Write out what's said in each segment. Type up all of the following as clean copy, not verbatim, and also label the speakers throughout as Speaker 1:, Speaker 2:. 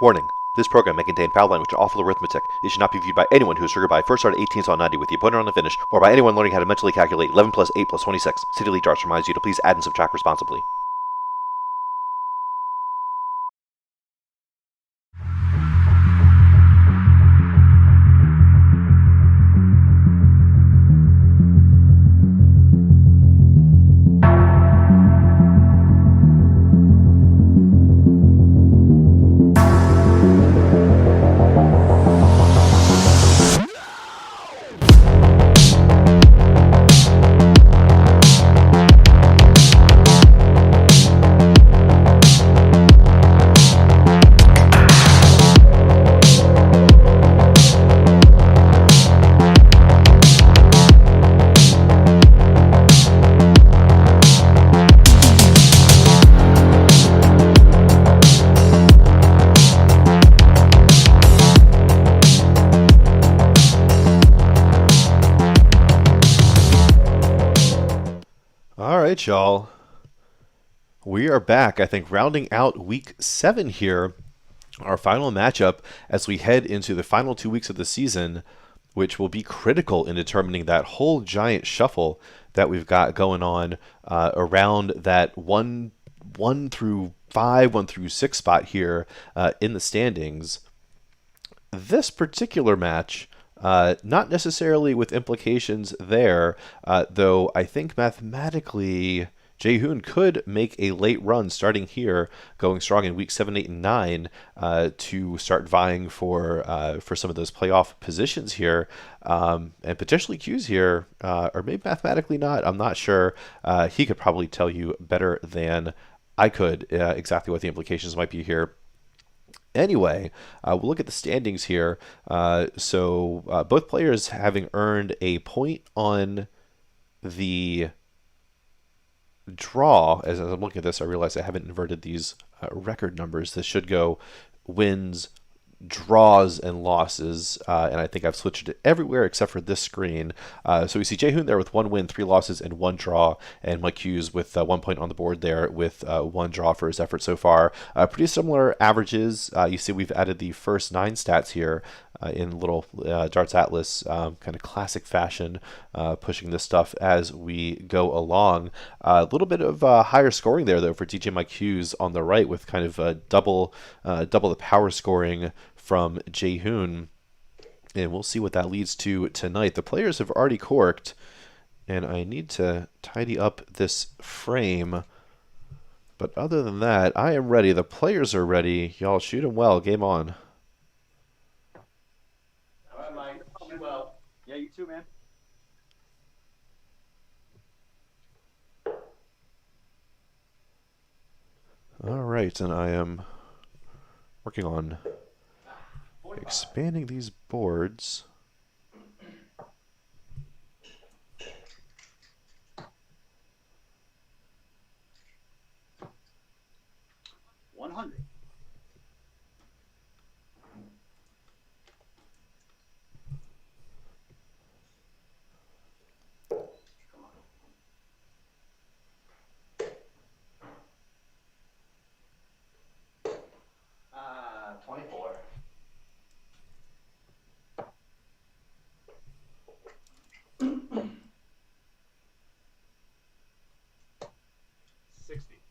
Speaker 1: Warning. This program may contain foul language and awful arithmetic. It should not be viewed by anyone who is triggered by first start at 18 saw 90 with the opponent on the finish, or by anyone learning how to mentally calculate 11 plus 8 plus 26. City League Darts reminds you to please add and subtract responsibly. Alright, y'all. We are back, I think, rounding out week 7 here. Our final matchup as we head into the final 2 weeks of the season, which will be critical in determining that whole giant shuffle that we've got going on around that 1 through 5, 1 through 6 spot here in the standings. This particular match, not necessarily with implications there, though I think mathematically Jae Hoon could make a late run starting here, going strong in week 7, 8, and 9 to start vying for some of those playoff positions here, and potentially Hughes here, or maybe mathematically not. I'm not sure. He could probably tell you better than I could exactly what the implications might be here. Anyway, we'll look at the standings here. So both players having earned a point on the draw. As I'm looking at this, I realize I haven't inverted these record numbers. This should go wins, draws, and losses, and I think I've switched it everywhere except for this screen. So we see Jae Hoon there with 1 win, 3 losses, and 1 draw, and Mike Hughes with 1 point on the board there with 1 draw for his effort so far. Pretty similar averages. You see we've added the first 9 stats here in little Darts Atlas kind of classic fashion, pushing this stuff as we go along. A little bit of higher scoring there, though, for DJ Mike Hughes on the right with kind of double the power scoring from Jae Hoon, and we'll see what that leads to tonight. The players have already corked, and I need to tidy up this frame, but other than that, I am ready. The players are ready. Y'all shoot 'em well. Game on.
Speaker 2: All right, Mike. Shoot well. Yeah, you too, man.
Speaker 1: All right, and I am working on expanding these boards.
Speaker 2: $100. Come on. 24. 60.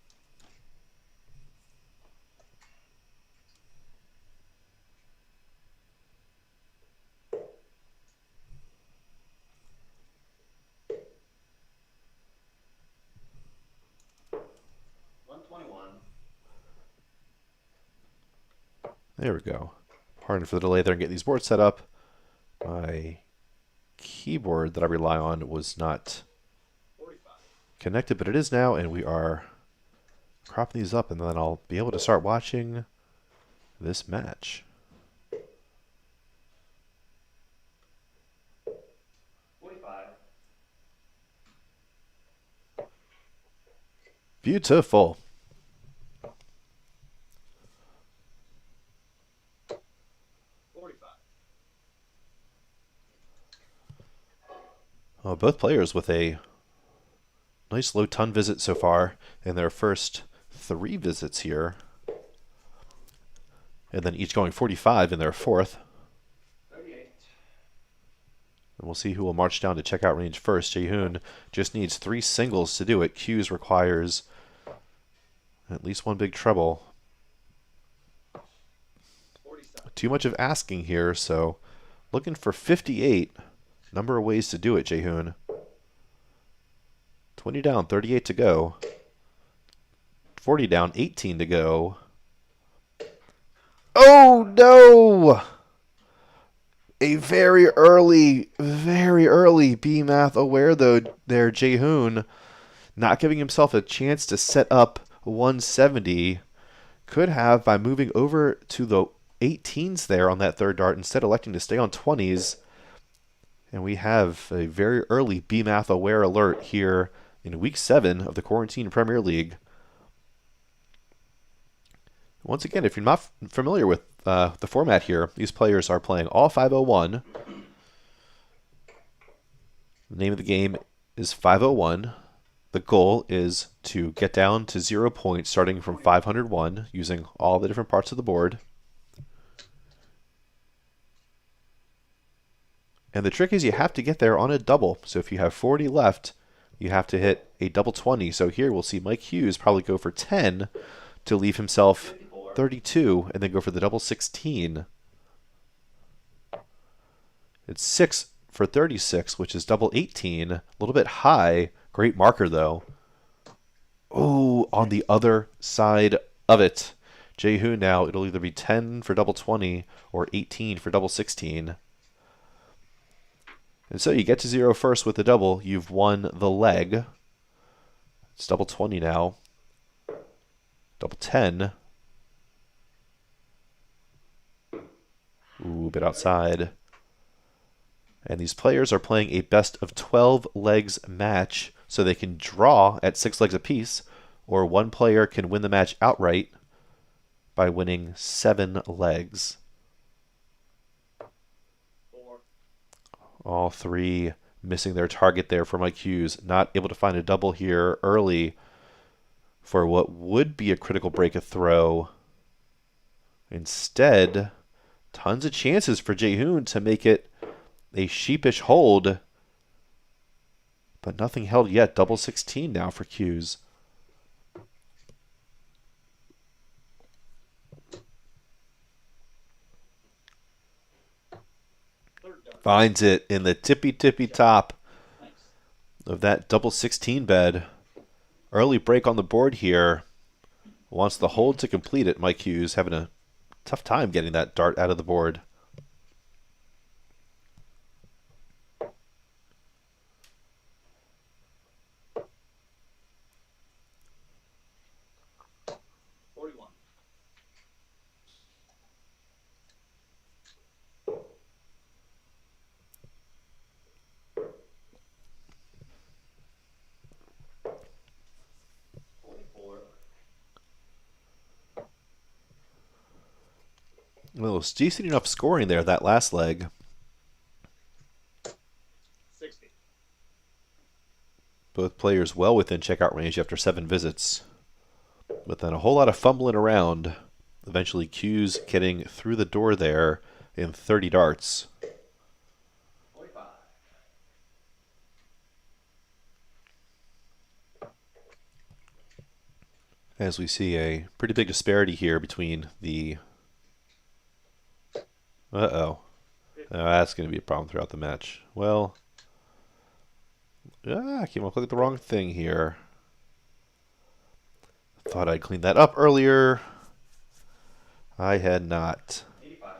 Speaker 2: 121.
Speaker 1: There we go. Pardon for the delay there and getting these boards set up. My keyboard that I rely on was not
Speaker 2: 45.
Speaker 1: connected, but it is now, and we are cropping these up, and then I'll be able to start watching this match.
Speaker 2: 45.
Speaker 1: Beautiful.
Speaker 2: 45.
Speaker 1: Both players with a nice low ton visit so far in their first 3 visits here. and then each going 45 in their fourth.
Speaker 2: 38.
Speaker 1: And we'll see who will march down to checkout range first. Jae Hoon just needs 3 singles to do it. Hughes requires at least one big treble.
Speaker 2: 47.
Speaker 1: Too much of asking here, so looking for 58. Number of ways to do it, Jae Hoon. 20 down, 38 to go. 40 down, 18 to go. Oh no! A very early B math aware though there, Jae Hoon, not giving himself a chance to set up 170. Could have by moving over to the 18s there on that third dart, instead electing to stay on 20s. And we have a very early B math aware alert here in week 7 of the Quarantine Premier League. Once again, if you're not familiar with the format here, these players are playing all 501. The name of the game is 501. The goal is to get down to 0 points starting from 501 using all the different parts of the board. And the trick is you have to get there on a double. So if you have 40 left, you have to hit a double 20. So here we'll see Mike Hughes probably go for 10 to leave himself 32 and then go for the double 16. It's 6 for 36, which is double 18. A little bit high. Great marker, though. Oh, on the other side of it. Jae Hoon now, it'll either be 10 for double 20 or 18 for double 16. And so you get to 0 first with the double. You've won the leg. It's double 20 now. Double 10. Ooh, a bit outside. And these players are playing a best of 12 legs match, so they can draw at 6 legs apiece, or one player can win the match outright by winning 7 legs.
Speaker 2: 4.
Speaker 1: All 3 missing their target there for Mike Hughes. Not able to find a double here early for what would be a critical break of throw. Instead, tons of chances for Jae Hoon to make it a sheepish hold, but nothing held yet. Double 16 now for Hughes. Finds it in the tippy top of that double 16 bed. Early break on the board here. Wants the hold to complete it. Mike Hughes having a tough time getting that dart out of the board. Well, it's decent enough scoring there, that last leg.
Speaker 2: 60.
Speaker 1: Both players well within checkout range after 7 visits. But then a whole lot of fumbling around. Eventually Hughes getting through the door there in 30 darts.
Speaker 2: 45.
Speaker 1: As we see a pretty big disparity here between the... that's going to be a problem throughout the match. Well, I came up with the wrong thing here. Thought I'd cleaned that up earlier. I had not.
Speaker 2: 85.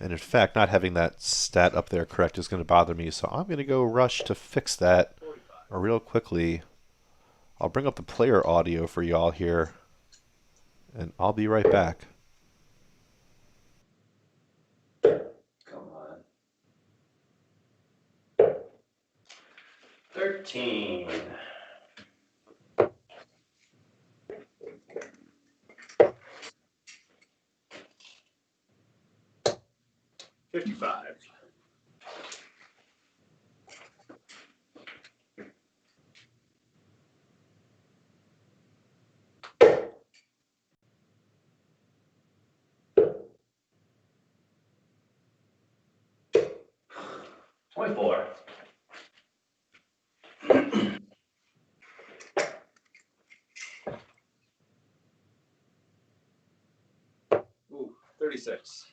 Speaker 1: And in fact, not having that stat up there correct is going to bother me, so I'm going to go rush to fix that
Speaker 2: 45.
Speaker 1: real quickly. I'll bring up the player audio for y'all here, and I'll be right back.
Speaker 2: Come on. 13. 55. 60. 24. Ooh, 36.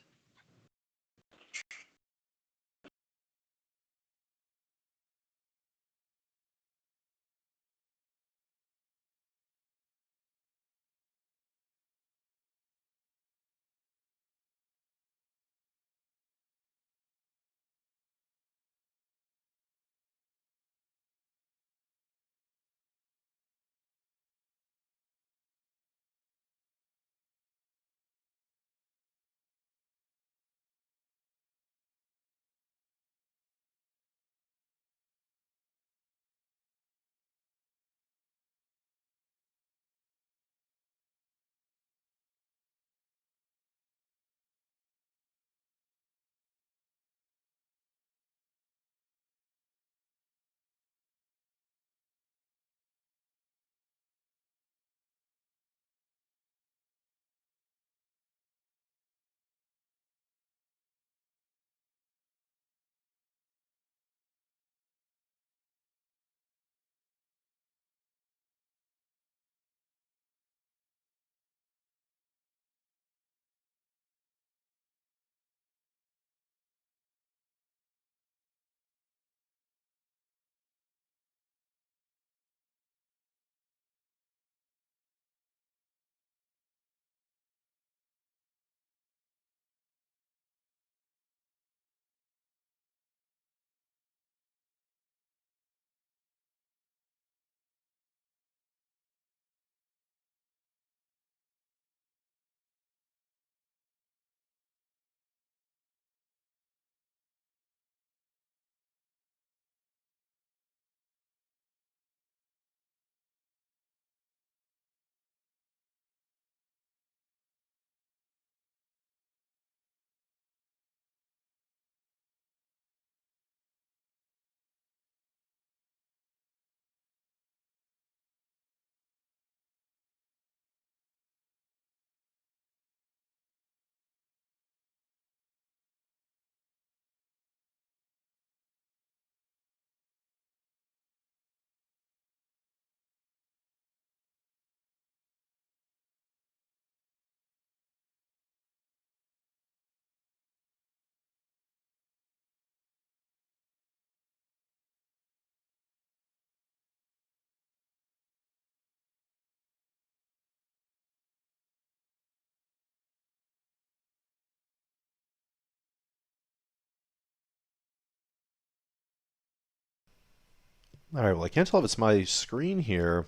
Speaker 1: All right, well, I can't tell if it's my screen here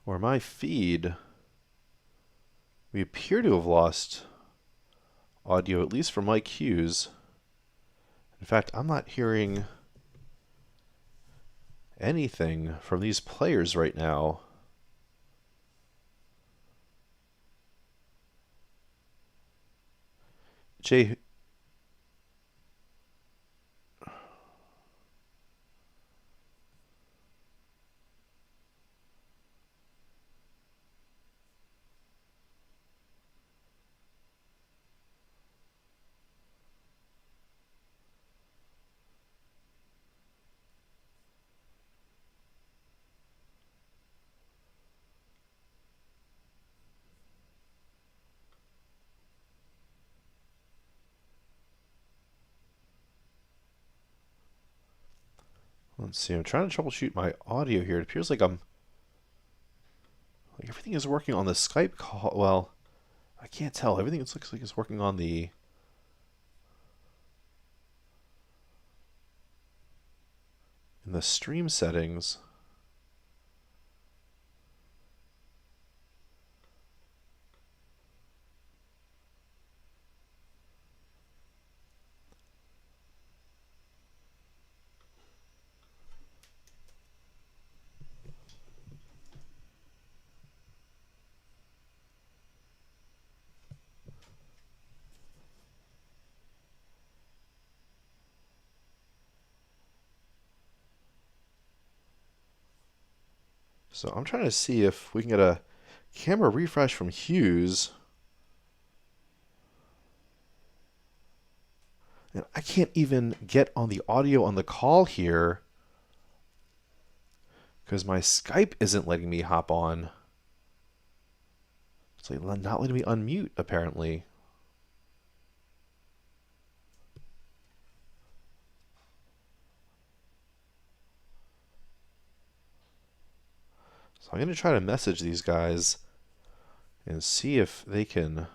Speaker 1: or my feed. We appear to have lost audio, at least for Mike Hughes. In fact, I'm not hearing anything from these players right now. Jay, let's see. I'm trying to troubleshoot my audio here. It appears like everything is working on the Skype call. Well, I can't tell. Everything looks like it's working on the in the stream settings. So I'm trying to see if we can get a camera refresh from Hughes. And I can't even get on the audio on the call here because my Skype isn't letting me hop on. It's like not letting me unmute, apparently. So I'm going to try to message these guys and see if they can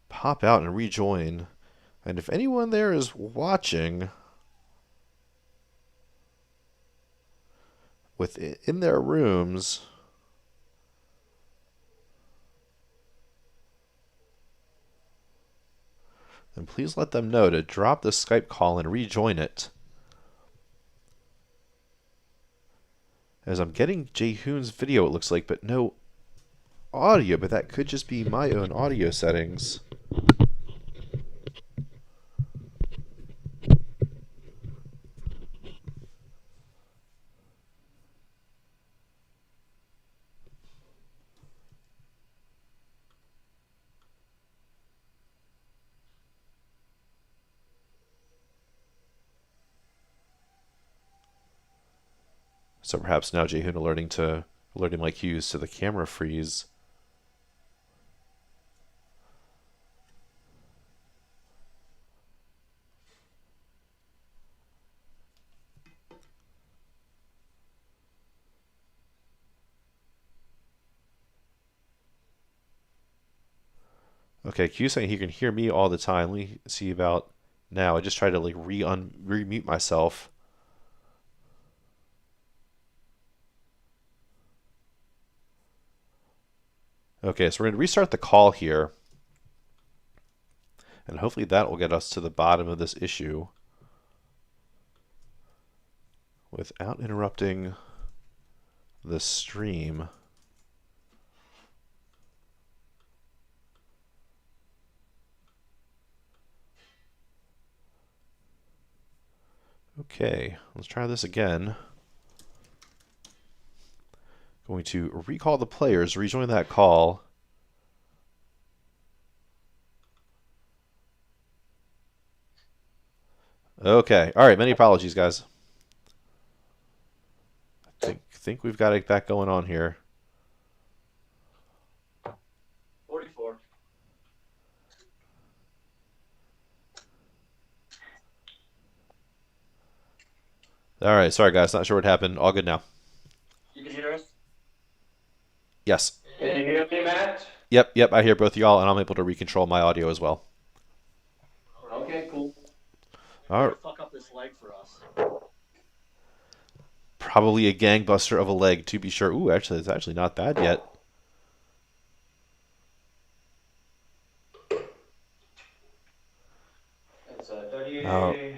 Speaker 1: pop out and rejoin. And if anyone there is watching in their rooms, then please let them know to drop the Skype call and rejoin it. As I'm getting Jae Hoon's video, it looks like, but no audio. But that could just be my own audio settings. So perhaps now Jae Hoon alerting like Hughes to the camera freeze. Okay, Q's saying he can hear me all the time. Let me see about now. I just tried to like re-mute myself. Okay, so we're going to restart the call here. And hopefully that will get us to the bottom of this issue without interrupting the stream. Okay, let's try this again. Going to recall the players, rejoin that call. Okay, all right, many apologies, guys. I think we've got it back going on here.
Speaker 2: 44.
Speaker 1: All right, sorry guys, not sure what happened. All good now.
Speaker 2: You can hear us?
Speaker 1: Yes.
Speaker 2: Can you hear me, Matt?
Speaker 1: Yep, I hear both of y'all, and I'm able to recontrol my audio as well.
Speaker 2: Okay, cool.
Speaker 1: All right.
Speaker 2: Fuck up this leg for us.
Speaker 1: Probably a gangbuster of a leg, to be sure. Ooh, actually, it's actually not bad yet.
Speaker 2: It's 38.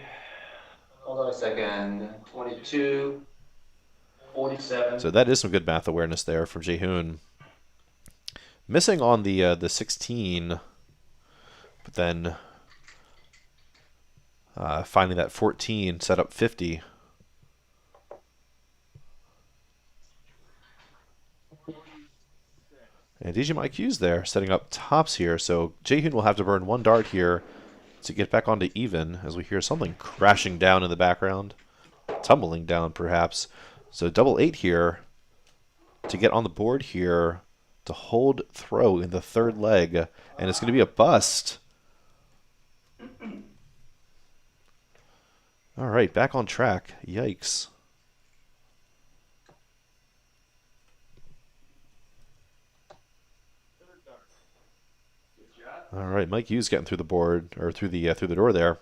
Speaker 2: Hold on a second. 22. 47.
Speaker 1: So that is some good math awareness there from Jae Hoon. Missing on the 16, but then finding that 14 set up 50. And DJ Mike Hughes there setting up tops here. So Jae Hoon will have to burn one dart here to get back onto even as we hear something crashing down in the background. Tumbling down perhaps. So double 8 here to get on the board here to hold throw in the third leg. And it's going to be a bust. All right, back on track. Yikes. All right, Mike Hughes getting through the board or through the door there.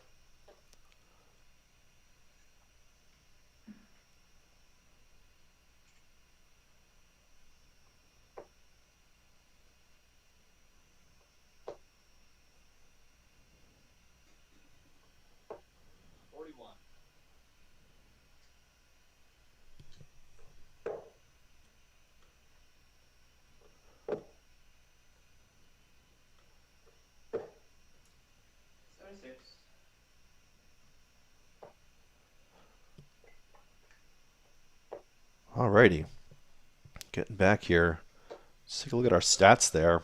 Speaker 1: Alrighty. Getting back here. Let's take a look at our stats there.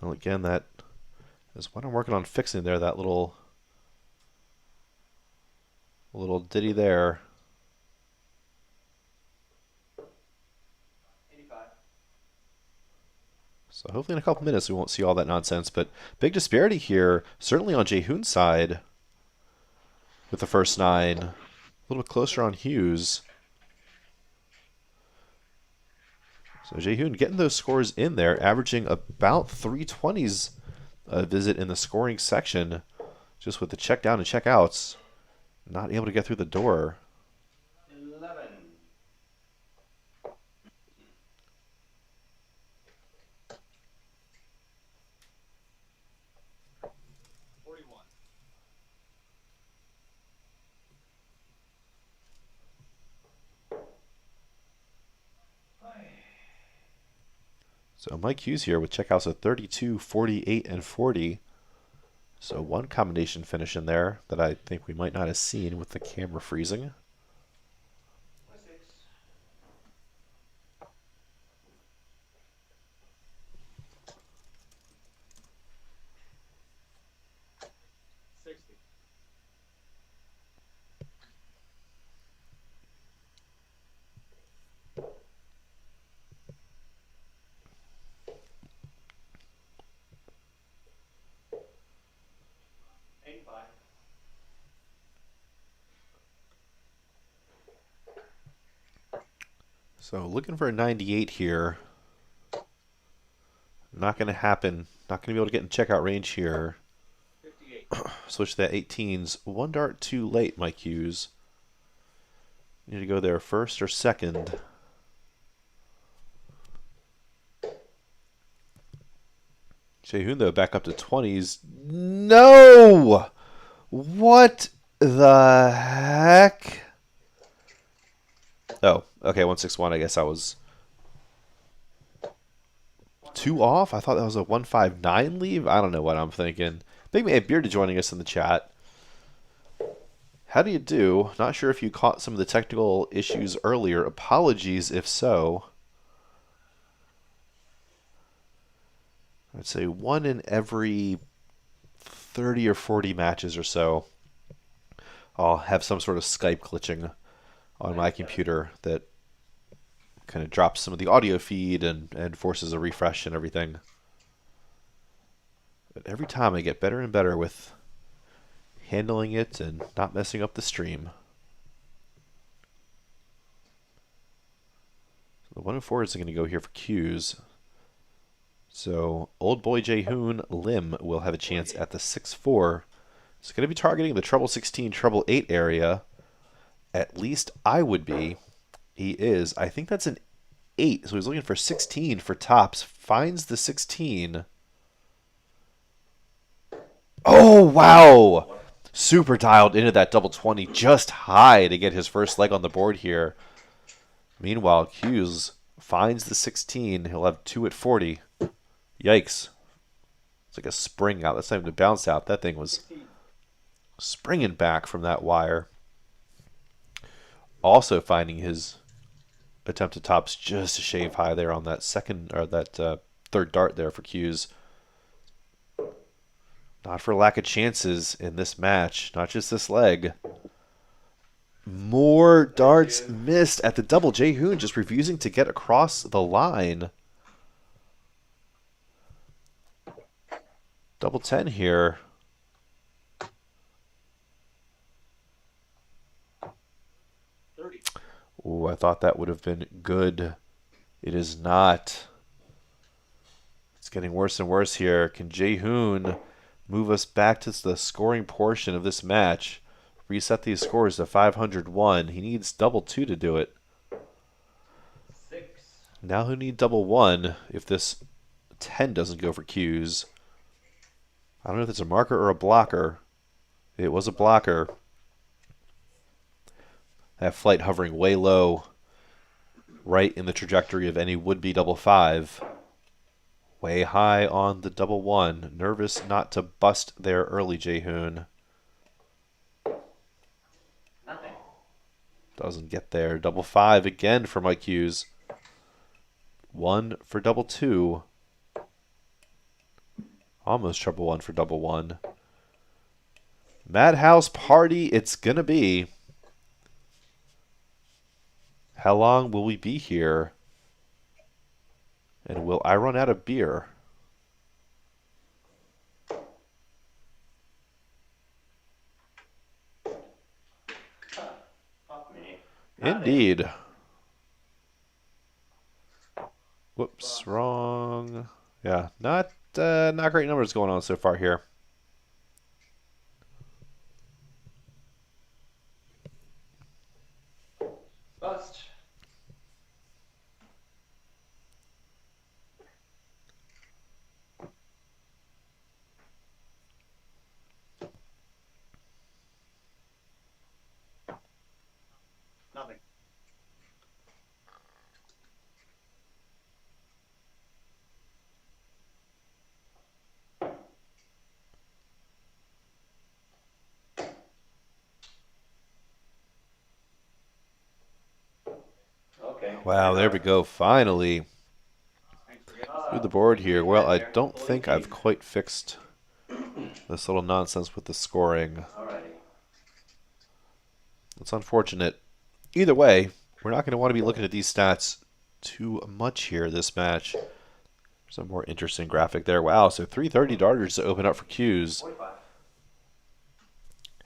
Speaker 1: Well, again, that is what I'm working on fixing there, that little A little ditty there.
Speaker 2: 85.
Speaker 1: So hopefully in a couple minutes we won't see all that nonsense. But big disparity here, certainly on Jae Hoon's side with the first 9. A little bit closer on Hughes. So Jae Hoon getting those scores in there, averaging about 320s a visit in the scoring section, just with the check down and check outs. Not able to get through the door.
Speaker 2: 11.
Speaker 1: So Mike Hughes here with checkouts of 32, 48, and 40. So one combination finish in there that I think we might not have seen with the camera freezing.
Speaker 2: 26. 60.
Speaker 1: So looking for a 98 here. Not going to happen. Not going to be able to get in checkout range here.
Speaker 2: 58.
Speaker 1: Switch to that 18s. One dart too late, Mike Hughes. You need to go there first or second. Jae Hoon, though, back up to 20s. No! What the heck? Oh, okay, 161. I guess I was 2 off. I thought that was a 159 leave. I don't know what I'm thinking. Big Man Bearded joining us in the chat. How do you do? Not sure if you caught some of the technical issues earlier. Apologies if so. I'd say 1 in every 30 or 40 matches or so, I'll have some sort of Skype glitching on my computer that kind of drops some of the audio feed and forces a refresh and everything. But every time I get better and better with handling it and not messing up the stream. So the 1 and 4 is going to go here for Hughes. So old boy Jae Hoon Lim will have a chance at the 6-4. He's going to be targeting the treble 16, treble 8 area. At least I would be. He is. I think that's an 8. So he's looking for 16 for tops. Finds the 16. Oh, wow. Super dialed into that double 20 just high to get his first leg on the board here. Meanwhile, Hughes finds the 16. He'll have 2 at 40. Yikes. It's like a spring out. That's not even a bounce out. That thing was springing back from that wire. Also finding his attempted tops just a shave high there on that second or that third dart there for Hughes. Not for lack of chances in this match, not just this leg. More darts missed at the double. Jae Hoon just refusing to get across the line. Double 10 here. Ooh, I thought that would have been good. It is not. It's getting worse and worse here. Can Jae Hoon move us back to the scoring portion of this match? Reset these scores to 501. He needs double 2 to do it.
Speaker 2: 6.
Speaker 1: Now he'll need double 1 if this 10 doesn't go for Hughes. I don't know if it's a marker or a blocker. It was a blocker. That flight hovering way low, right in the trajectory of any would-be double 5. Way high on the double 1. Nervous not to bust there early, Jae Hoon.
Speaker 2: Nothing.
Speaker 1: Doesn't get there. Double 5 again for Mike Hughes. 1 for double 2. Almost treble 1 for double 1. Madhouse party it's gonna be. How long will we be here? And will I run out of beer?
Speaker 2: Fuck me.
Speaker 1: Indeed. Whoops, wrong. Yeah, not great numbers going on so far here.
Speaker 2: Bust. Nothing. Okay.
Speaker 1: Wow, there we go. Finally
Speaker 2: Thanks for getting
Speaker 1: through the board here. Well, I don't think I've quite fixed this little nonsense with the scoring.
Speaker 2: Alrighty.
Speaker 1: It's unfortunate. Either way, we're not going to want to be looking at these stats too much here this match. There's a more interesting graphic there. Wow, so 330 darters to open up for Hughes.
Speaker 2: 45.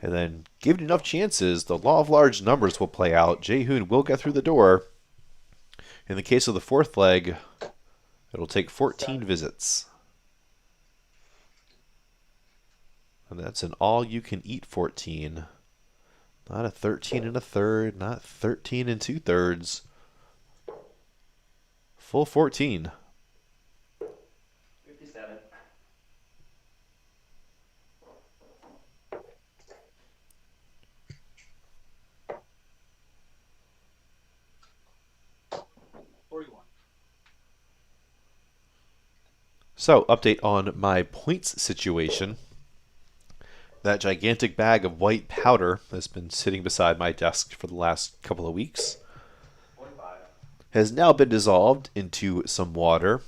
Speaker 1: And then, given enough chances, the law of large numbers will play out. Jae Hoon will get through the door. In the case of the fourth leg, it'll take 14 visits. And that's an all-you-can-eat 14. Not a 13 and a third, not 13 and 2/3. Full 14.
Speaker 2: 57.
Speaker 1: So, update on my points situation. That gigantic bag of white powder has been sitting beside my desk for the last couple of weeks.
Speaker 2: 45.
Speaker 1: Has now been dissolved into some water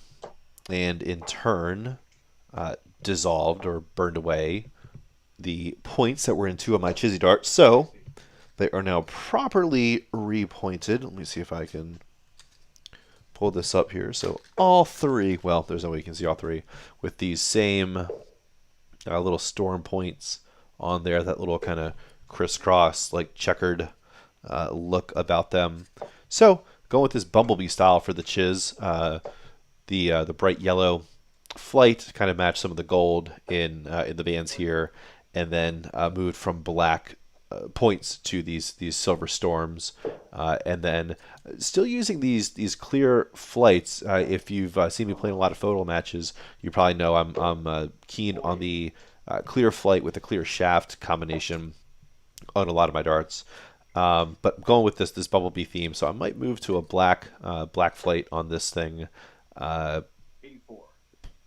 Speaker 1: and in turn dissolved or burned away the points that were in two of my Chizzy darts. So they are now properly repointed. Let me see if I can pull this up here. So all three, well, there's no way you can see all three, with these same little storm points on there, that little kind of crisscross, like checkered look about them. So going with this bumblebee style for the Chiz, the bright yellow flight kind of matched some of the gold in the bands here, and then moved from black points to these silver storms, and then still using these clear flights. If you've seen me playing a lot of photo matches, you probably know I'm keen on the clear flight with a clear shaft combination on a lot of my darts. But going with this bumblebee theme, so I might move to a black flight on this thing
Speaker 2: 84.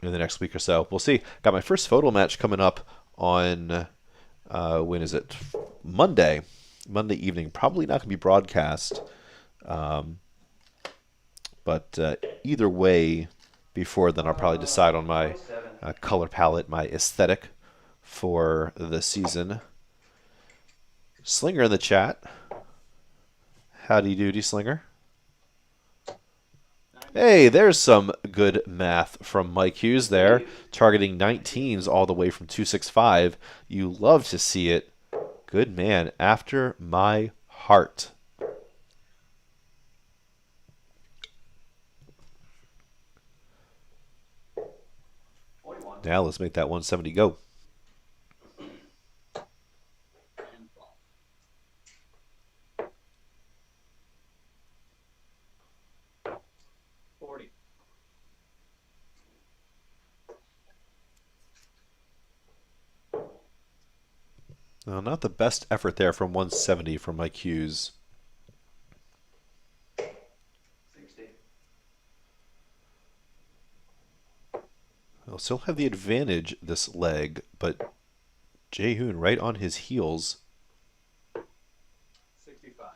Speaker 1: in the next week or so. We'll see. Got my first photo match coming up on when is it? Monday evening. Probably not going to be broadcast, but either way, before then I'll probably decide on my color palette, my aesthetic for the season. Slinger in the chat. Howdy doody, Slinger. Hey, there's some good math from Mike Hughes there, targeting 19s all the way from 265. You love to see it. Good man, after my heart. Now let's make that 170 go. Well, not the best effort there from 170 from Mike Hughes.
Speaker 2: 60.
Speaker 1: He'll still have the advantage this leg, but Jae Hoon right on his heels.
Speaker 2: 65.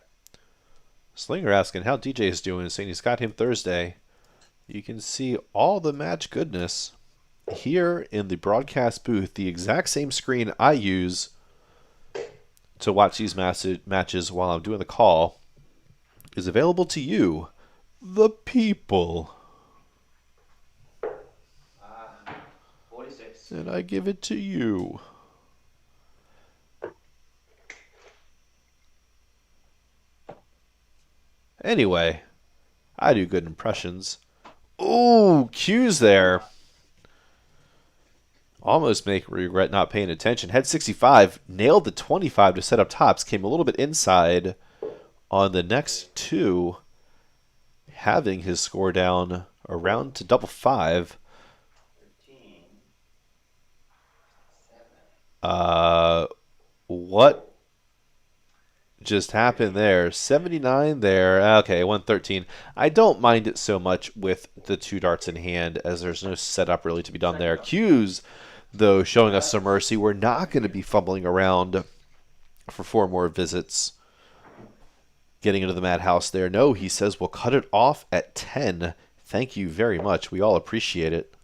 Speaker 1: Slinger asking how DJ is doing, saying he's got him Thursday. You can see all the match goodness here in the broadcast booth, the exact same screen I use to watch these matches while I'm doing the call. is available to you, the people.
Speaker 2: 46.
Speaker 1: And I give it to you. Anyway, I do good impressions. Ooh, Hughes there. Almost make regret not paying attention. Had 65, nailed the 25 to set up tops, came a little bit inside on the next two, having his score down around to double five.
Speaker 2: 13. 7.
Speaker 1: What just happened there? 79 there. Okay, 113. I don't mind it so much with the two darts in hand as there's no setup really to be done there. Hughes, though, showing us some mercy. We're not going to be fumbling around for four more visits. Getting into the madhouse there. No, he says we'll cut it off at 10. Thank you very much. We all appreciate it.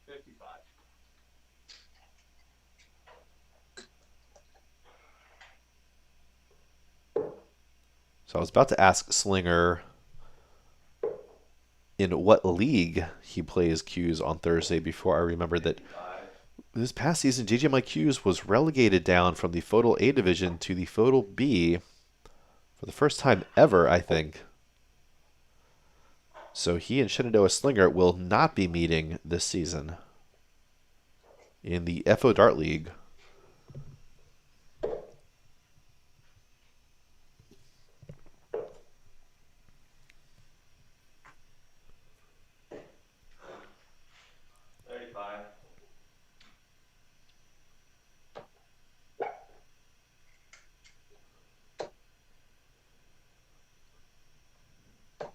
Speaker 2: 55.
Speaker 1: So I was about to ask Slinger in what league he plays Q's on Thursday before I remembered that
Speaker 2: 55.
Speaker 1: this past season, JJ Mike Hughes was relegated down from the Photo A division to the Photo B for the first time ever, I think. So he and Shenandoah Slinger will not be meeting this season in the FO Dart League.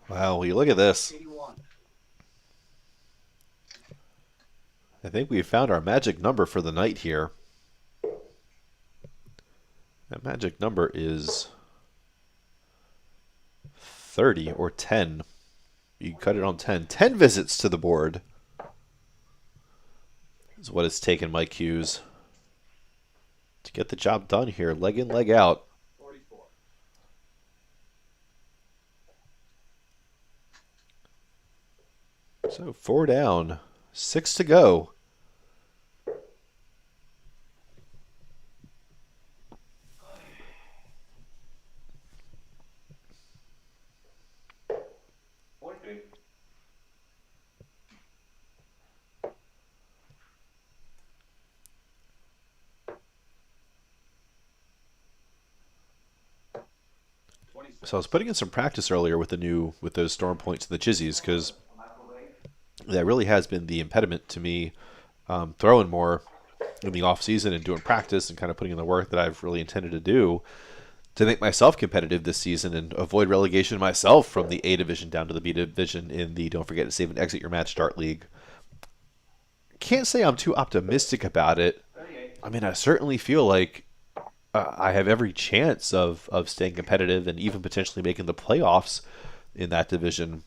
Speaker 1: Wow, will you look at this?
Speaker 2: 81.
Speaker 1: I think we found our magic number for the night here. That magic number is 30 or 10. You cut it on 10. 10 visits to the board is what it's taken Mike Hughes to get the job done here. Leg in, leg out.
Speaker 2: 44.
Speaker 1: So 4 down, 6 to go. So I was putting in some practice earlier with those storm points and the chizzies because that really has been the impediment to me throwing more in the off season and doing practice and kind of putting in the work that I've really intended to do to make myself competitive this season and avoid relegation myself from the A division down to the B division in the Don't Forget to Save and Exit Your Match Dart League. Can't say I'm too optimistic about it. I mean, I certainly feel like I have every chance of staying competitive and even potentially making the playoffs in that division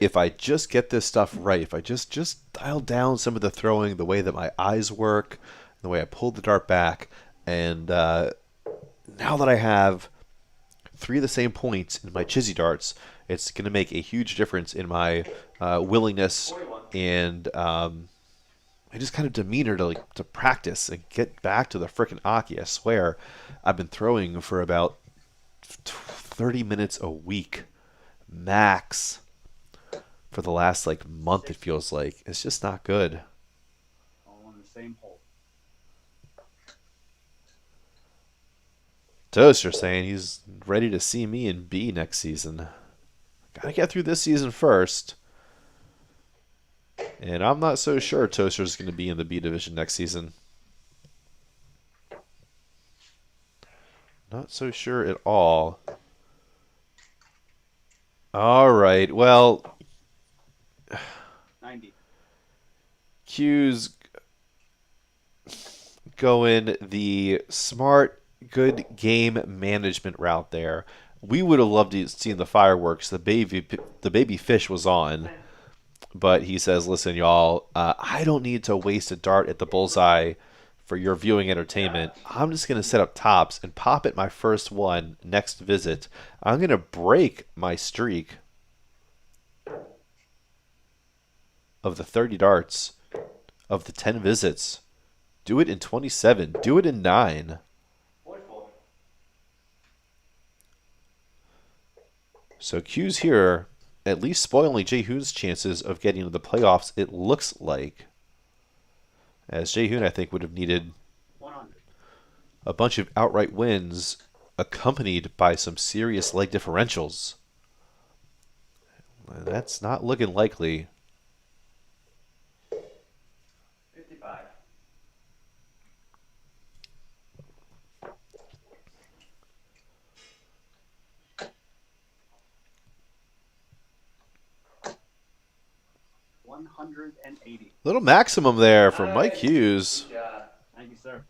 Speaker 1: if I just get this stuff right. If I just dial down some of the throwing, the way that my eyes work, the way I pull the dart back, and now that I have 3 of the same points in my chizzy darts, it's going to make a huge difference in my willingness and just kind of demeanor to practice and get back to the frickin' Aki. I swear, I've been throwing for about 30 minutes a week, max, for the last month. It feels like it's just not good.
Speaker 2: All in the same hole.
Speaker 1: Toaster saying he's ready to see me in B next season. Gotta get through this season first. And I'm not so sure Toaster's going to be in the B division next season. Not so sure at all. All right. Well,
Speaker 2: 90.
Speaker 1: Q's going the smart, good game management route there. We would have loved to see the fireworks. The baby fish was on. But he says, listen, y'all, I don't need to waste a dart at the bullseye for your viewing entertainment, I'm just going to set up tops and pop at my first one next visit. I'm going to break my streak of the 30 darts of the 10 visits. Do it in 27. Do it in 9.
Speaker 2: 44.
Speaker 1: So Hughes here, at least spoiling Jae Hoon's chances of getting to the playoffs, it looks like. As Jae Hoon, I think, would have needed
Speaker 2: 100.
Speaker 1: a bunch of outright wins accompanied by some serious leg differentials. That's not looking likely.
Speaker 2: 55. $180.
Speaker 1: Little maximum there from Mike Hughes.
Speaker 2: Yeah. Thank you, sir.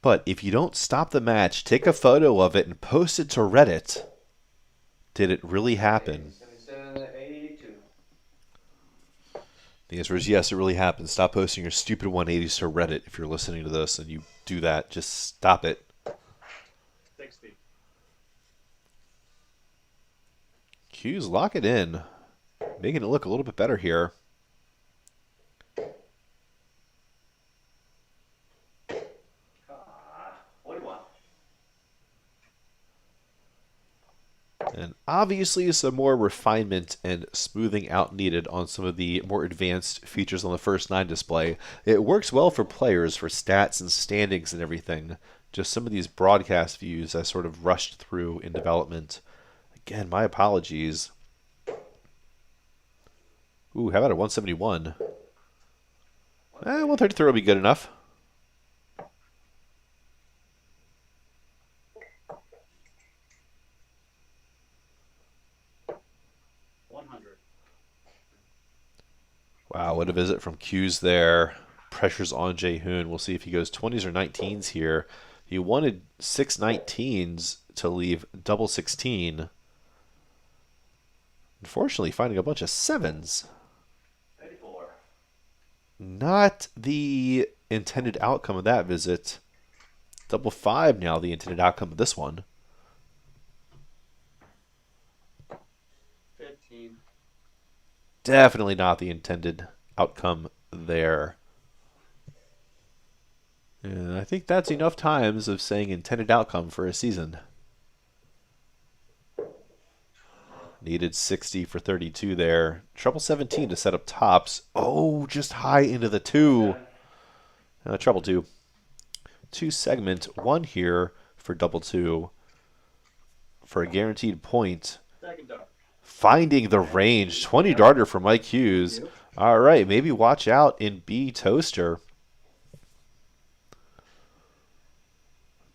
Speaker 1: But if you don't stop the match, take a photo of it and post it to Reddit. Did it really happen?
Speaker 2: 82.
Speaker 1: The answer is yes, it really happened. Stop posting your stupid 180s to Reddit if you're listening to this and you do that. Just stop it.
Speaker 2: 60.
Speaker 1: Hughes, lock it in. Making it look a little bit better here.
Speaker 2: What do you want?
Speaker 1: And obviously some more refinement and smoothing out needed on some of the more advanced features on the first 9 display. It works well for players, for stats and standings and everything. Just some of these broadcast views I sort of rushed through in development. Again, my apologies. Ooh, how about a 171? 133 will be good enough. Wow, what a visit from Hughes there. Pressure's on Jae Hoon. We'll see if he goes 20s or 19s here. He wanted 6 19s to leave double 16. Unfortunately, finding a bunch of 7s.
Speaker 2: 34.
Speaker 1: Not the intended outcome of that visit. Double 5 now, the intended outcome of this one.
Speaker 2: 15.
Speaker 1: Definitely not the intended outcome there. And I think that's enough times of saying intended outcome for a season. Needed 60 for 32 there. Treble 17 to set up tops. Oh, just high into the 2. Treble 2. 2 segment, 1 here for double 2 for a guaranteed point.
Speaker 2: Second dart.
Speaker 1: Finding the range. 20 darter for Mike Hughes. All right, maybe watch out in B Toaster.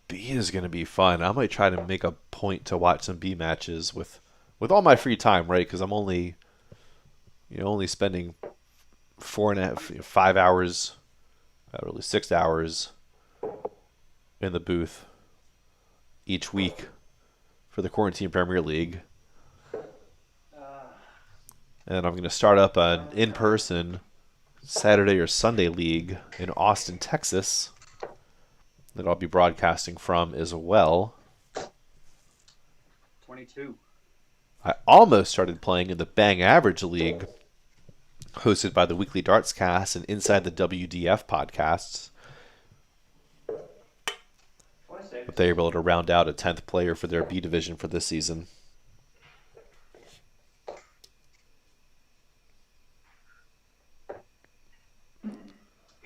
Speaker 1: B is going to be fun. I might try to make a point to watch some B matches with all my free time, right? Because I'm only spending 5 hours, really 6 hours in the booth each week for the Quarantine Premier League. And I'm going to start up an in-person Saturday or Sunday league in Austin, Texas that I'll be broadcasting from as well.
Speaker 2: 22.
Speaker 1: I almost started playing in the Bang Average League hosted by the Weekly Darts Cast and Inside the WDF podcasts.
Speaker 2: 26.
Speaker 1: But they were able to round out a 10th player for their B division for this season.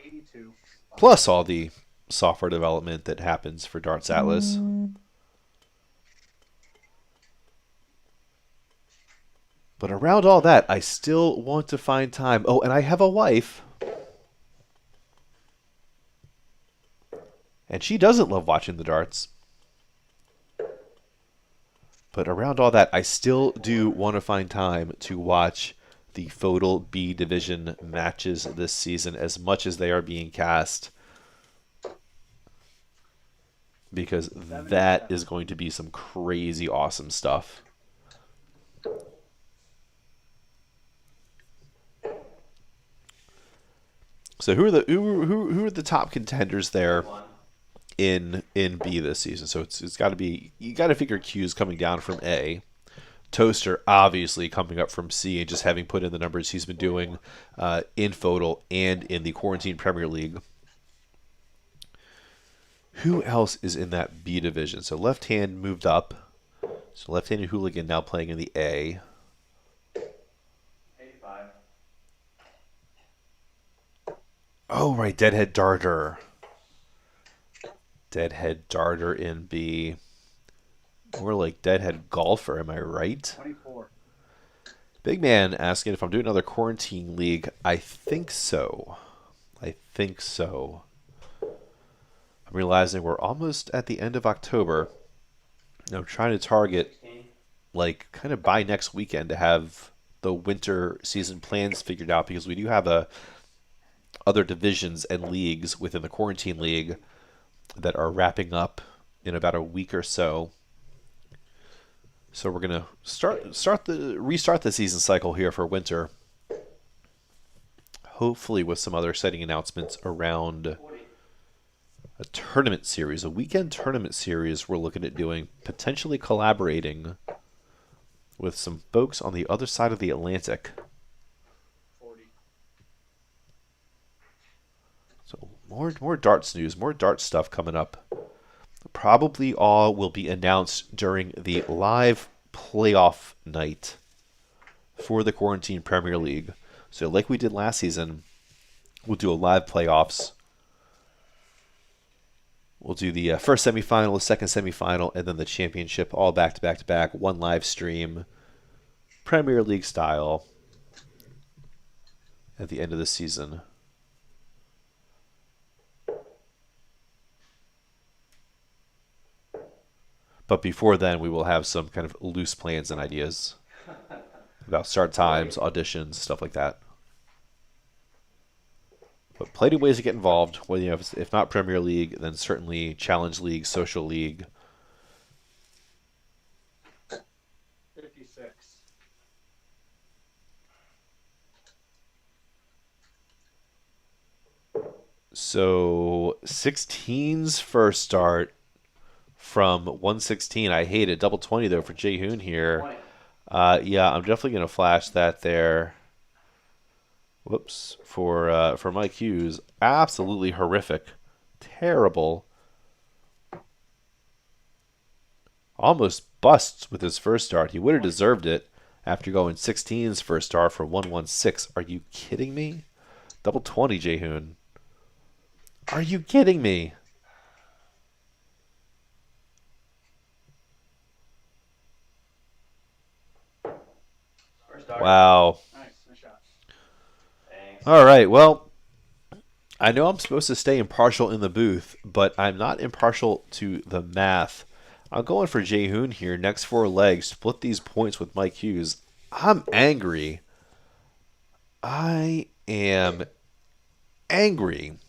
Speaker 2: 82.
Speaker 1: Plus all the software development that happens for Darts Atlas. But around all that, I still want to find time. Oh, and I have a wife. And she doesn't love watching the darts. But around all that, I still do want to find time to watch the Fodal B Division matches this season as much as they are being cast. Because that is going to be some crazy awesome stuff. So who are the top contenders there
Speaker 2: 21.
Speaker 1: in B this season? So it's got to be, you got to figure Q's coming down from A. Toaster obviously coming up from C and just having put in the numbers he's been doing in Fodal and in the Quarantine Premier League. Who else is in that B division? So Left Hand moved up. So Left-Handed Hooligan now playing in the A.
Speaker 2: 85.
Speaker 1: Oh, right, Deadhead Darter. Deadhead Darter in B. More like Deadhead Golfer, am I right?
Speaker 2: 24.
Speaker 1: Big Man asking if I'm doing another quarantine league. I think so. I think so. I'm realizing we're almost at the end of October. I'm trying to target,
Speaker 2: 16.
Speaker 1: like, kind of by next weekend to have the winter season plans figured out, because we do have other divisions and leagues within the quarantine league that are wrapping up in about a week or so. So we're gonna restart the season cycle here for winter. Hopefully with some other exciting announcements around
Speaker 2: 40.
Speaker 1: a tournament series, a weekend tournament series we're looking at doing, potentially collaborating with some folks on the other side of the Atlantic.
Speaker 2: 40.
Speaker 1: So more darts news, more darts stuff coming up. Probably all will be announced during the live playoff night for the Quarantine Premier League. So like we did last season, we'll do a live playoffs. We'll do the first semifinal, the second semifinal, and then the championship, all back to back to back, one live stream, Premier League style, at the end of the season. But before then, we will have some kind of loose plans and ideas about start times, auditions, stuff like that. But plenty of ways to get involved. Whether you know, if not Premier League, then certainly Challenge League, Social League.
Speaker 2: 56.
Speaker 1: So 16's first start from 116. I hate it. Double 20 though for Jae Hoon here.
Speaker 2: 20.
Speaker 1: Yeah, I'm definitely gonna flash that there. Whoops, for Mike Hughes, absolutely horrific, terrible, almost busts with his first start. He would have deserved it after going 16's first start for 116. Are you kidding me? Double 20, Jae Hoon. Are you kidding me?
Speaker 2: First dart.
Speaker 1: Wow.
Speaker 2: Nice. Nice shot. Thanks.
Speaker 1: All right. Well, I know I'm supposed to stay impartial in the booth, but I'm not impartial to the math. I'm going for Jae Hoon here. Next four legs. Split these points with Mike Hughes. I'm angry. I am angry.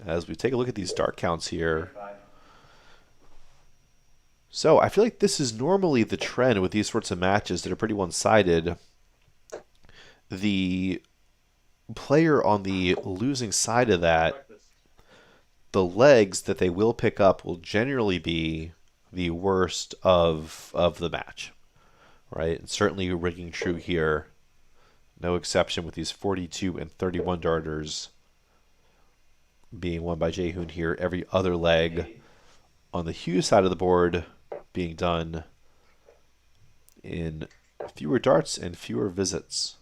Speaker 1: As we take a look at these start counts here.
Speaker 2: 25.
Speaker 1: So I feel like this is normally the trend with these sorts of matches that are pretty one-sided. The player on the losing side of that,
Speaker 2: Breakfast.
Speaker 1: the legs that they will pick up will generally be the worst of the match, right? And certainly ringing true here. No exception with these 42 and 31 darters being won by Jae Hoon here. Every other leg
Speaker 2: 80.
Speaker 1: on the Hughes side of the board being done in fewer darts and fewer visits.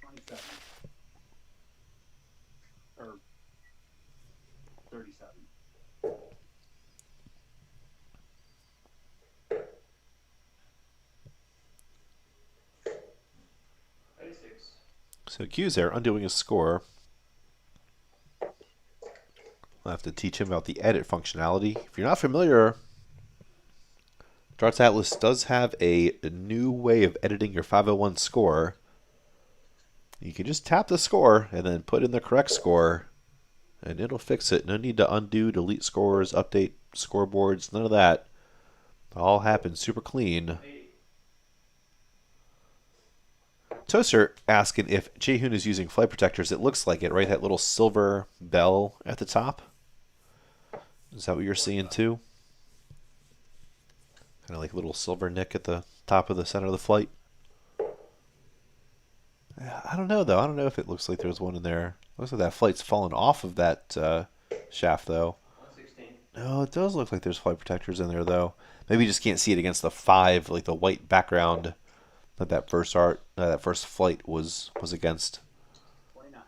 Speaker 2: 27. Or 37.
Speaker 1: So Hughes there undoing his score. I'll have to teach him about the edit functionality. If you're not familiar, Darts Atlas does have a new way of editing your 501 score. You can just tap the score and then put in the correct score, and it'll fix it. No need to undo, delete scores, update scoreboards, none of that. It all happens super clean.
Speaker 2: 80.
Speaker 1: Toaster asking if Jae Hoon is using flight protectors. It looks like it, right? That little silver bell at the top. Is that what you're seeing too? Kind of like a little silver nick at the top of the center of the flight. I don't know though. I don't know if it looks like there's one in there. Looks like that flight's fallen off of that shaft though.
Speaker 2: 116.
Speaker 1: No, it does look like there's flight protectors in there though. Maybe you just can't see it against the 5, like the white background that that first flight was against.
Speaker 2: 29.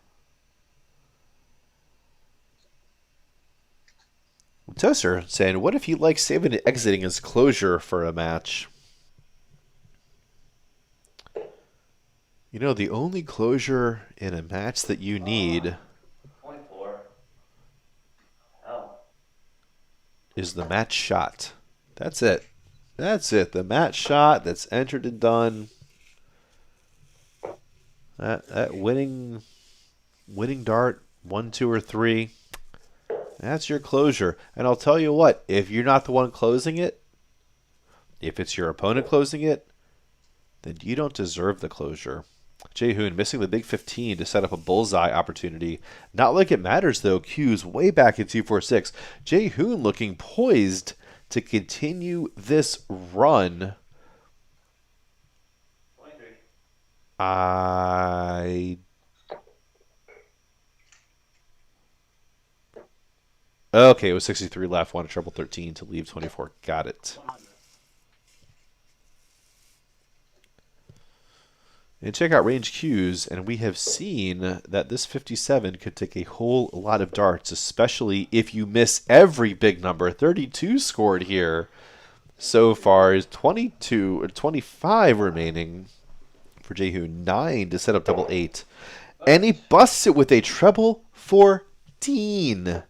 Speaker 1: Toaster saying, what if he likes saving and exiting his closure for a match? You know, the only closure in a match that you need
Speaker 2: 24. Hell.
Speaker 1: is the match shot. That's it. That's it. The match shot that's entered and done. That winning dart, 1, 2, or 3. That's your closure. And I'll tell you what, if you're not the one closing it, if it's your opponent closing it, then you don't deserve the closure. Jae Hoon missing the big 15 to set up a bullseye opportunity. Not like it matters though. Hughes way back in 246. Jae Hoon looking poised to continue this run.
Speaker 2: 23.
Speaker 1: Okay, it was 63 left. Wanted treble 13 to leave 24. Got it.
Speaker 2: 100.
Speaker 1: And check out range cues, and we have seen that this 57 could take a whole lot of darts, especially if you miss every big number. 32 scored here so far is 22 or 25 remaining for Jae Hoon. 9 to set up double 8. And he busts it with a treble 14.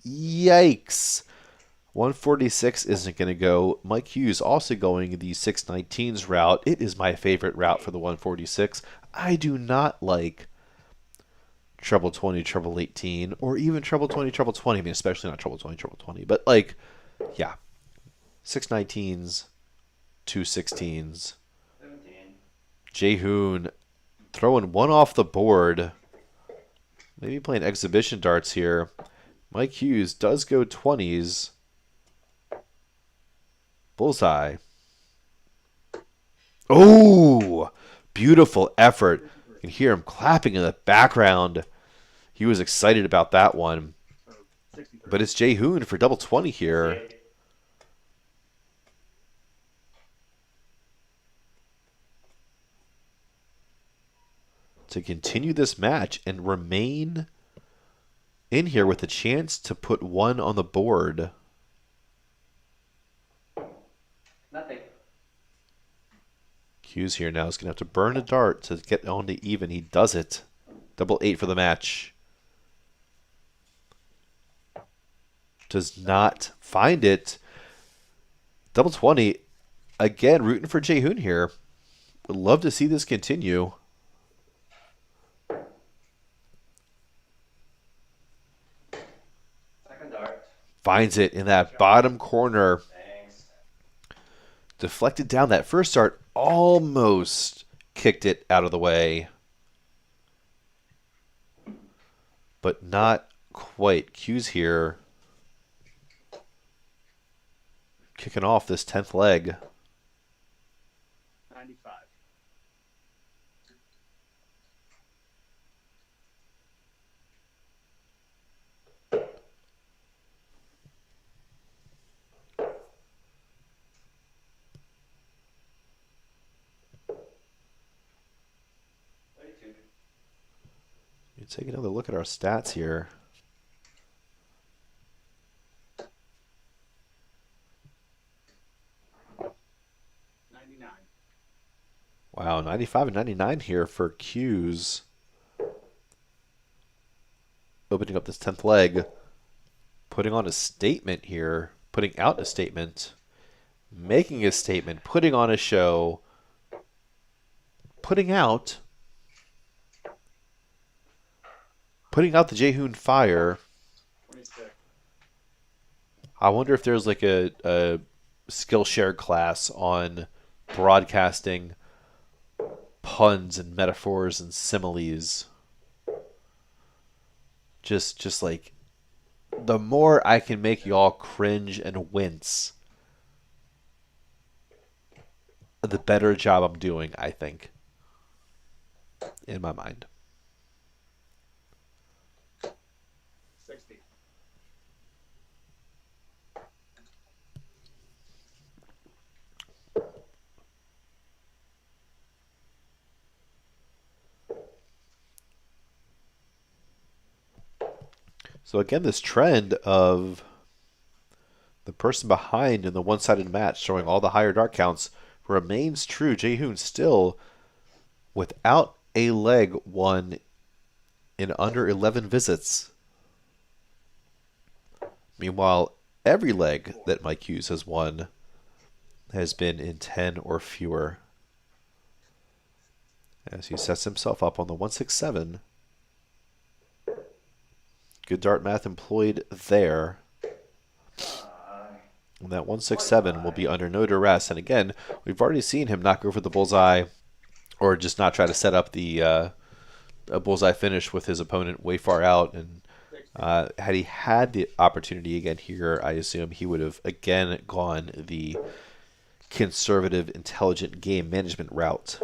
Speaker 1: Yikes. 146 isn't going to go. Mike Hughes also going the 619s route. It is my favorite route for the 146. I do not like treble 20, treble 18, or even treble 20, treble 20. I mean, especially not treble 20, treble 20. But, like, yeah. 619s, 216s.
Speaker 2: 17.
Speaker 1: Jae Hoon throwing one off the board. Maybe playing exhibition darts here. Mike Hughes does go 20s. Bullseye. Oh, beautiful effort. You can hear him clapping in the background. He was excited about that one.
Speaker 2: So 63.
Speaker 1: But it's Jae Hoon for double 20 here.
Speaker 2: 68.
Speaker 1: To continue this match and remain in here with a chance to put one on the board.
Speaker 2: Nothing.
Speaker 1: Hughes here now is going to have to burn a dart to get on to even. He does it. Double 8 for the match. Does not find it. Double 20. Again, rooting for Jae Hoon here. Would love to see this continue.
Speaker 2: Second dart.
Speaker 1: Finds it in that bottom corner.
Speaker 2: Thanks.
Speaker 1: Deflected down. That first dart almost kicked it out of the way. But not quite. Hughes here kicking off this 10th leg.
Speaker 2: 95.
Speaker 1: You take another look at our stats here. Wow, 95 and 99 here for Hughes. Opening up this 10th leg. Putting on a statement here. Putting out a statement. Making a statement. Putting on a show. Putting out the Jae Hoon Fire.
Speaker 2: 26.
Speaker 1: I wonder if there's like a Skillshare class on broadcasting puns and metaphors and similes. Just like the more I can make y'all cringe and wince, the better job I'm doing, I think, in my mind.
Speaker 2: 60.
Speaker 1: So again, this trend of the person behind in the one-sided match showing all the higher dart counts remains true. Jae Hoon still without a leg won in under 11 visits. Meanwhile, every leg that Mike Hughes has won has been in 10 or fewer. As he sets himself up on the 167. Good dart math employed there. And that 167 will be under no duress. And again, we've already seen him not go for the bullseye or just not try to set up the a bullseye finish with his opponent way far out. And had he had the opportunity again here, I assume he would have again gone the conservative, intelligent game management route.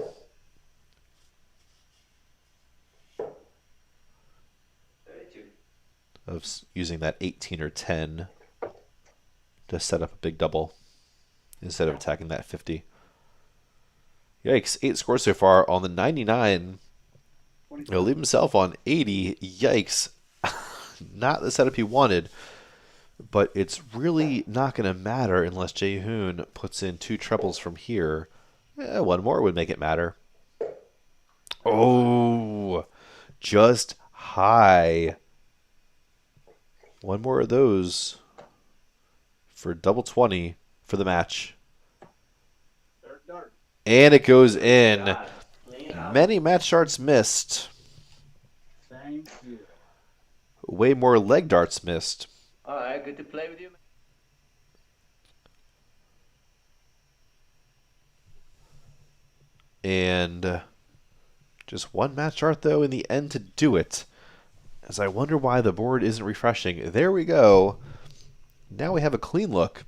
Speaker 1: Of using that 18 or 10 to set up a big double instead of attacking that 50. Yikes, 8 scores so far on the 99. He'll leave himself on 80. Yikes. Not the setup he wanted, but it's really not going to matter unless Jae Hoon puts in 2 trebles from here. One more would make it matter. Oh, just high. One more of those for double 20 for the match. And it goes in. Many match darts missed.
Speaker 2: Thank you.
Speaker 1: Way more leg darts missed.
Speaker 2: All right, good to play with you.
Speaker 1: And just one match dart, though, in the end to do it. As I wonder why the board isn't refreshing. There we go. Now we have a clean look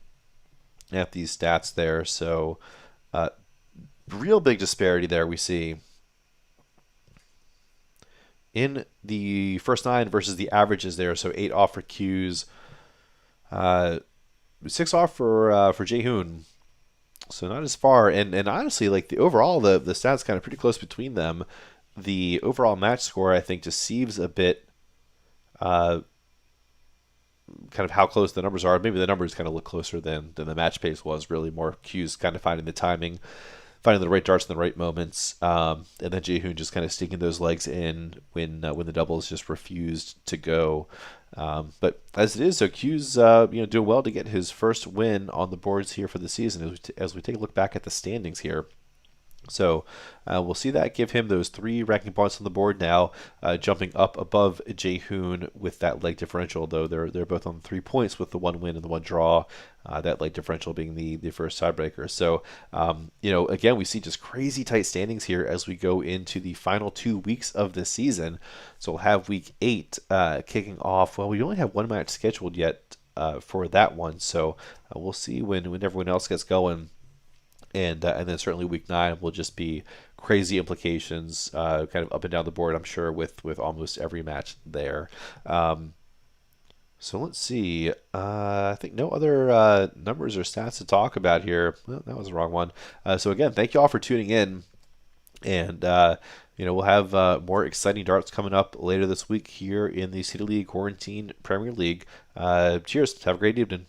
Speaker 1: at these stats there. So, real big disparity there we see in the first 9 versus the averages there. So 8 off for Hughes, 6 off for Jae Hoon. So not as far. And honestly, like the overall, the stats kind of pretty close between them. The overall match score, I think, deceives a bit. Kind of how close the numbers are. Maybe the numbers kind of look closer than the match pace was. Really more Hughes kind of finding the timing, finding the right darts in the right moments, and then Jae Hoon just kind of sticking those legs in when the doubles just refused to go. But as it is, so Hughes doing well to get his first win on the boards here for the season as we take a look back at the standings here. So we'll see that give him those 3 ranking points on the board now, jumping up above Jae Hoon with that leg differential, though they're both on 3 points with the 1 win and the 1 draw, that leg differential being the first tiebreaker. So, again, we see just crazy tight standings here as we go into the final 2 weeks of the season. So we'll have week 8 kicking off. Well, we only have 1 match scheduled yet for that one, so we'll see when everyone else gets going. And then certainly week 9 will just be crazy implications, kind of up and down the board, I'm sure, with almost every match there. So let's see. I think no other numbers or stats to talk about here. Well, that was the wrong one. So again, thank you all for tuning in. And, we'll have more exciting darts coming up later this week here in the City League Quarantine Premier League. Cheers. Have a great evening.